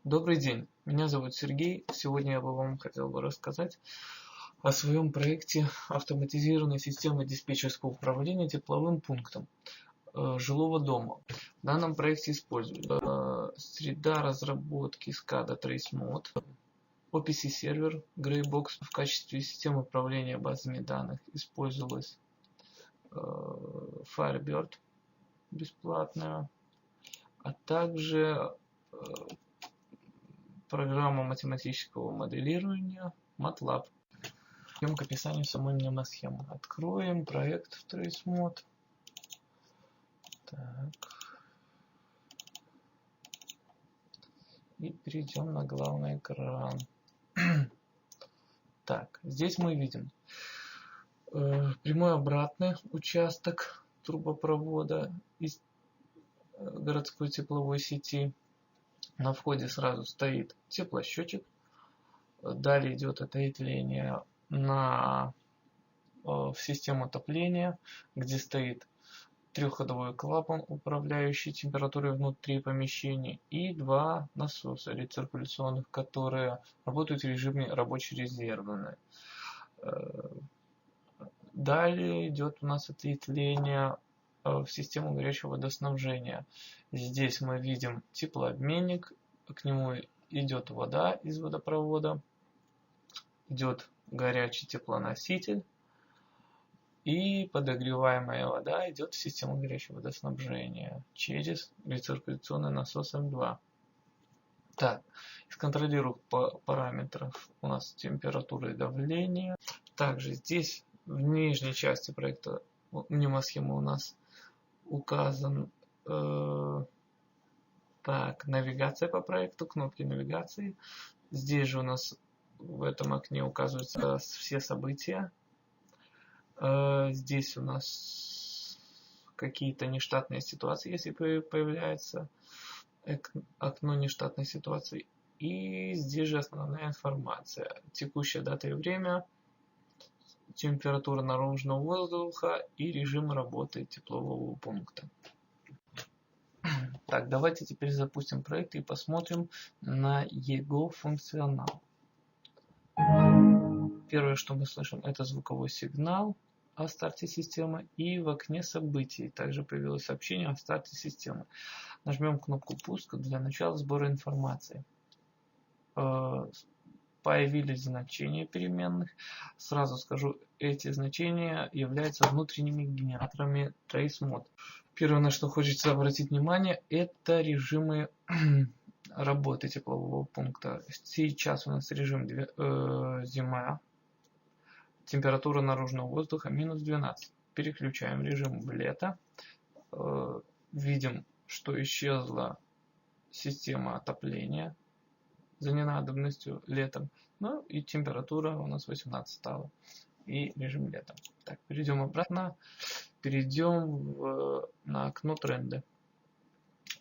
Добрый день, меня зовут Сергей. Сегодня я бы вам хотел рассказать о своем проекте автоматизированной системы диспетчерского управления тепловым пунктом жилого дома. В данном проекте используется среда разработки SCADA TraceMod, OPC сервер Greybox. В качестве системы управления базами данных использовалась Firebird бесплатная, а также программа математического моделирования MATLAB. Перейдем к описанию самой мнемосхемы. Откроем проект TraceMod. Так. И перейдем на главный экран. Так, здесь мы видим прямой обратный участок трубопровода из городской тепловой сети. На входе сразу стоит теплосчетчик. Далее идет отопление в систему отопления, где стоит трехходовой клапан, управляющий температурой внутри помещения, и два насоса рециркуляционных, которые работают в режиме рабочий резервный. Далее идет у нас отопление в систему горячего водоснабжения. Здесь мы видим теплообменник, к нему идет вода из водопровода, идет горячий теплоноситель, и подогреваемая вода идет в систему горячего водоснабжения через рециркуляционный насос М2. Так, из контролируемых параметров у нас температура и давление. Также здесь в нижней части проекта мнемосхемы у нас указан навигация по проекту, кнопки навигации. Здесь же у нас в этом окне указываются все события. Здесь у нас какие-то нештатные ситуации, если появляется окно нештатной ситуации. И здесь же основная информация. Текущая дата и время, температура наружного воздуха и режим работы теплового пункта. Так, давайте теперь запустим проект и посмотрим на его функционал. Первое, что мы слышим, это звуковой сигнал о старте системы, и в окне событий также появилось сообщение о старте системы. Нажмем кнопку «Пуск» для начала сбора информации. Появились значения переменных. Сразу скажу, эти значения являются внутренними генераторами TraceMod. Первое, на что хочется обратить внимание, это режимы работы теплового пункта. Сейчас у нас режим зима. Температура наружного воздуха минус 12. Переключаем режим в лето. Видим, что исчезла система отопления за ненадобностью летом. Ну и температура у нас 18 стала. И режим лета. Так, перейдем обратно. Перейдем на окно тренды.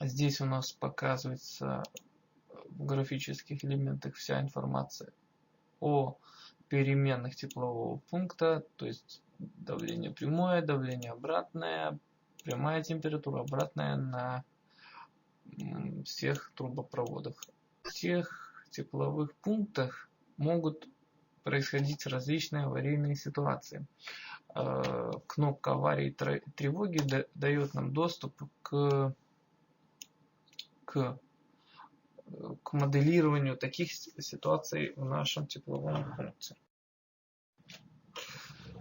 Здесь у нас показывается в графических элементах вся информация о переменных теплового пункта, то есть давление прямое, давление обратное, прямая температура, обратная на всех трубопроводах. В всех тепловых пунктах могут происходить различные аварийные ситуации. Кнопка аварии и тревоги дает нам доступ к моделированию таких ситуаций в нашем тепловом пункте.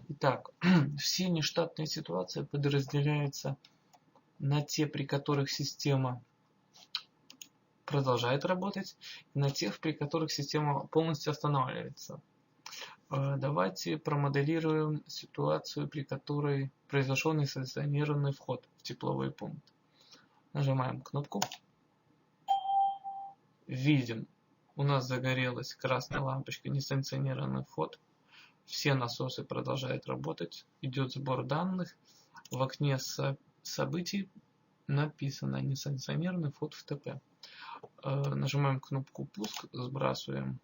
Итак, все нештатные ситуации подразделяются на те, при которых система продолжает работать, и на тех, при которых система полностью останавливается. Давайте промоделируем ситуацию, при которой произошел несанкционированный вход в тепловой пункт. Нажимаем кнопку. Видим, у нас загорелась красная лампочка «Несанкционированный вход». Все насосы продолжают работать. Идет сбор данных. В окне событий написано «Несанкционированный вход в ТП». Нажимаем кнопку «Пуск», сбрасываем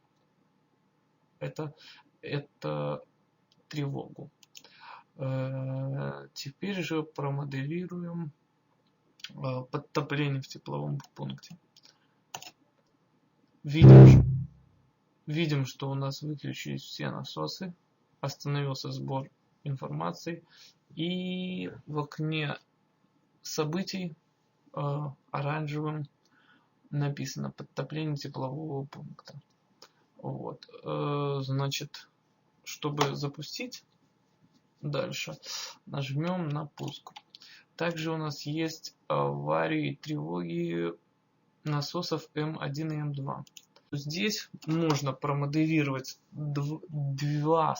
это тревогу. Теперь же промоделируем подтопление в тепловом пункте. Видим, что у нас выключились все насосы, остановился сбор информации, и в окне событий оранжевым написано подтопление теплового пункта. Вот. Значит, чтобы запустить дальше, нажмем на пуск. Также у нас есть аварии и тревоги насосов М1 и М2. Здесь можно промоделировать два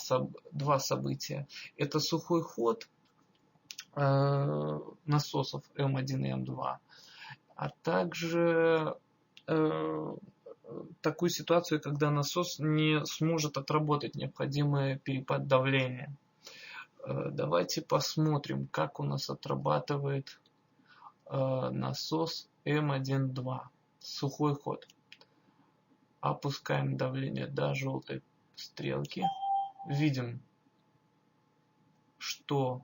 события. Это сухой ход насосов М1 и М2, а также такую ситуацию, когда насос не сможет отработать необходимый перепад давления. Давайте посмотрим, как у нас отрабатывает насос М1-2, сухой ход. Опускаем давление до желтой стрелки. Видим, что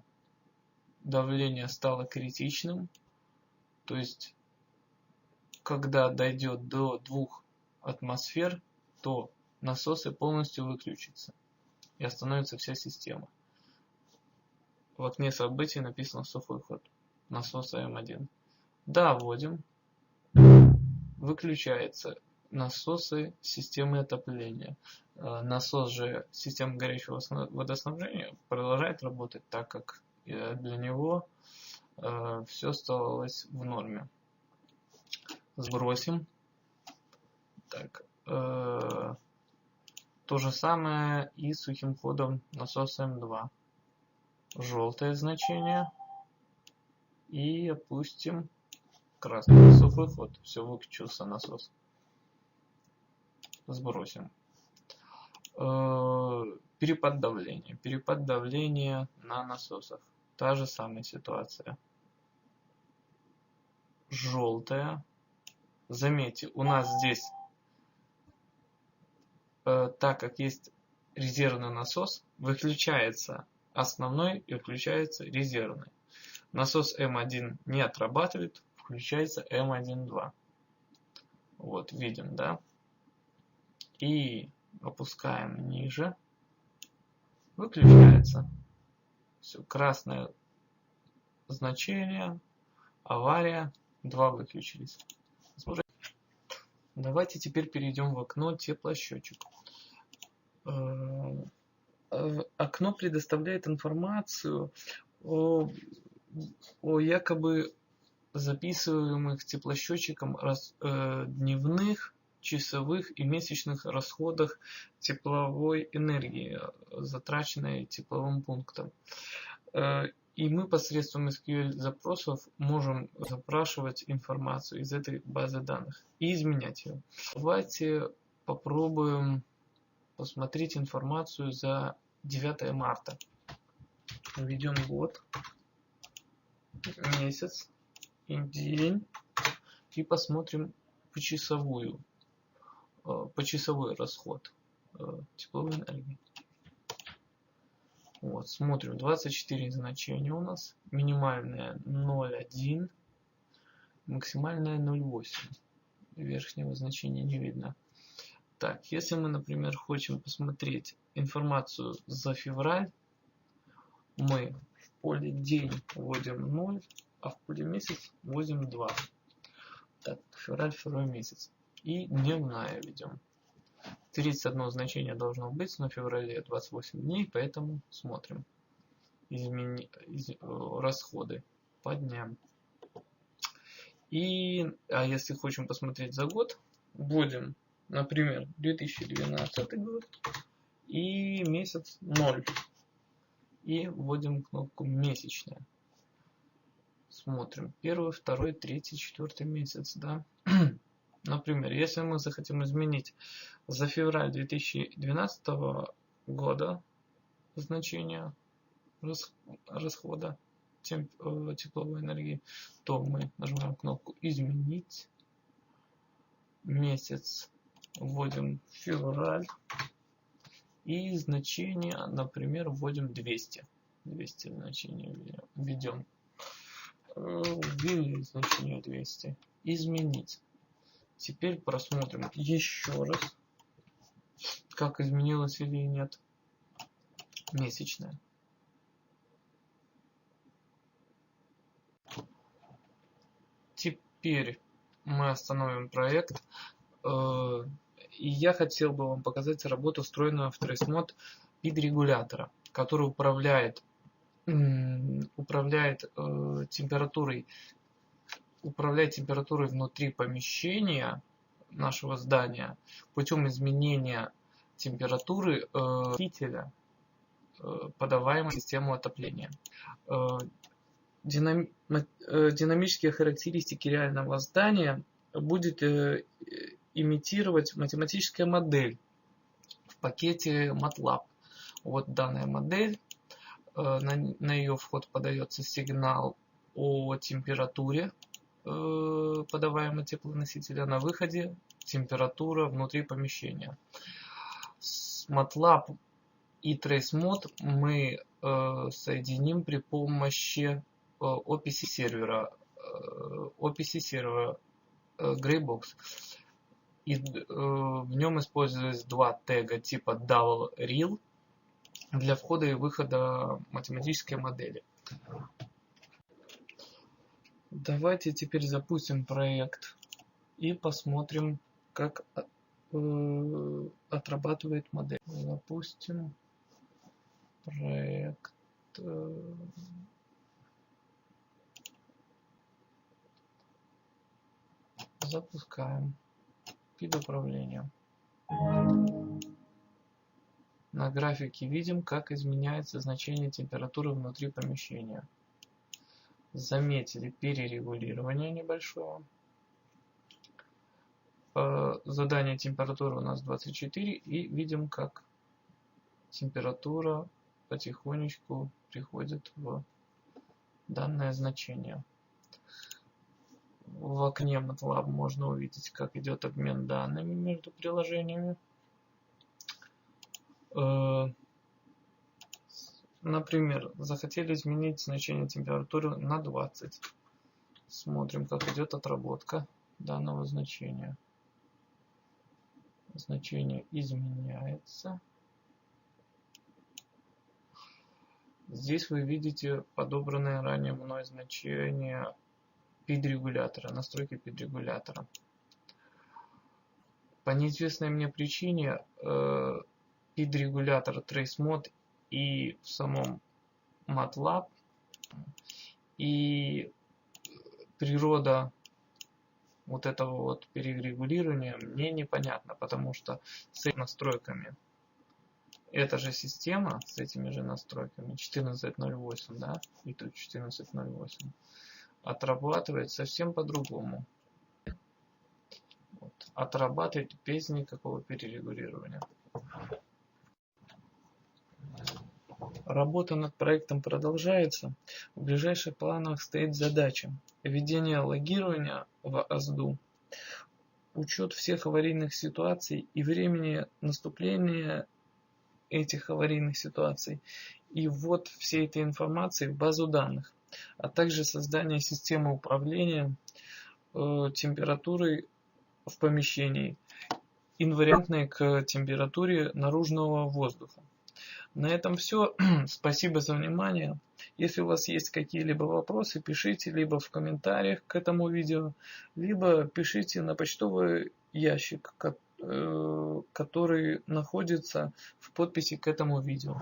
давление стало критичным. То есть, когда дойдет до 2 атмосфер, то насосы полностью выключатся и остановится вся система. В окне событий написано сухой ход насоса М1. Доводим. Выключается насосы системы отопления. Насос же системы горячего водоснабжения продолжает работать, так как для него все оставалось в норме. Сбросим. Так, то же самое и с сухим ходом насоса М2. Желтое значение. И опустим красный. Сухой ход. Все, выключился насос. Сбросим. Перепад давления. Перепад давления на насосах. Та же самая ситуация. Желтая. Заметьте, у нас здесь, так как есть резервный насос, выключается основной и включается резервный. Насос М1 не отрабатывает, включается М1-2. Вот, видим, да? И опускаем ниже. Выключается. Все, красное значение, авария, 2 выключились. Давайте теперь перейдем в окно теплосчетчик. Окно предоставляет информацию о якобы записываемых теплосчетчиком дневных, часовых и месячных расходах тепловой энергии, затраченной тепловым пунктом. И мы посредством SQL запросов можем запрашивать информацию из этой базы данных и изменять ее. Давайте попробуем посмотреть информацию за 9 марта. Введем год, месяц и день и посмотрим почасовой расход тепловой энергии. Вот, смотрим, 24 значения у нас, минимальное 0,1, максимальное 0,8, верхнего значения не видно. Так, если мы, например, хотим посмотреть информацию за февраль, мы в поле день вводим 0, а в поле месяц вводим 2. Так, февраль, второй месяц. И дневная ведем. 31 значение должно быть, но в феврале 28 дней, поэтому смотрим расходы по дням. А если хотим посмотреть за год, вводим, например, 2012 год и месяц 0. И вводим кнопку месячная. Смотрим 1, 2, 3, 4 месяц, да. Например, если мы захотим изменить за февраль 2012 года значение расхода тепловой энергии, то мы нажимаем кнопку «Изменить». Месяц вводим февраль. И значение, например, вводим 200. 200 значение введем. Ввели значение 200. Изменить. Теперь просмотрим еще раз, как изменилось или нет месячное. Теперь мы остановим проект. И я хотел бы вам показать работу, встроенную в TraceMod PID-регулятора, который управляет температурой внутри помещения нашего здания путем изменения температуры носителя, подаваемой в систему отопления. Динамические характеристики реального здания будет имитировать математическая модель в пакете MATLAB. Вот данная модель. На ее вход подается сигнал о температуре подаваемого теплоносителя. На выходе температура внутри помещения. С MATLAB и TraceMod мы соединим при помощи OPC сервера Greybox. И в нем используются два тега типа DoubleReal для входа и выхода математической модели. Давайте теперь запустим проект и посмотрим, как отрабатывает модель. Запустим проект. Запускаем PID управление. На графике видим, как изменяется значение температуры внутри помещения. Заметили перерегулирование небольшое. Задание температуры у нас 24, и видим, как температура потихонечку приходит в данное значение. В окне MATLAB можно увидеть, как идет обмен данными между приложениями. Например, захотели изменить значение температуры на 20. Смотрим, как идет отработка данного значения. Значение изменяется. Здесь вы видите подобранное ранее мной значение PID-регулятора, настройки PID-регулятора. По неизвестной мне причине PID-регулятор TraceMod и в самом MATLAB, и природа вот этого вот перерегулирования мне непонятна, потому что с этими настройками эта же система с этими же настройками 14.08, да, и тут 14.08 отрабатывает совсем по-другому. Вот. Отрабатывает без никакого перерегулирования. Работа над проектом продолжается. В ближайших планах стоит задача введения логирования в ОСДУ, учет всех аварийных ситуаций и времени наступления этих аварийных ситуаций, и ввод всей этой информации в базу данных, а также создание системы управления температурой в помещении, инвариантной к температуре наружного воздуха. На этом все. Спасибо за внимание. Если у вас есть какие-либо вопросы, пишите либо в комментариях к этому видео, либо пишите на почтовый ящик, который находится в подписи к этому видео.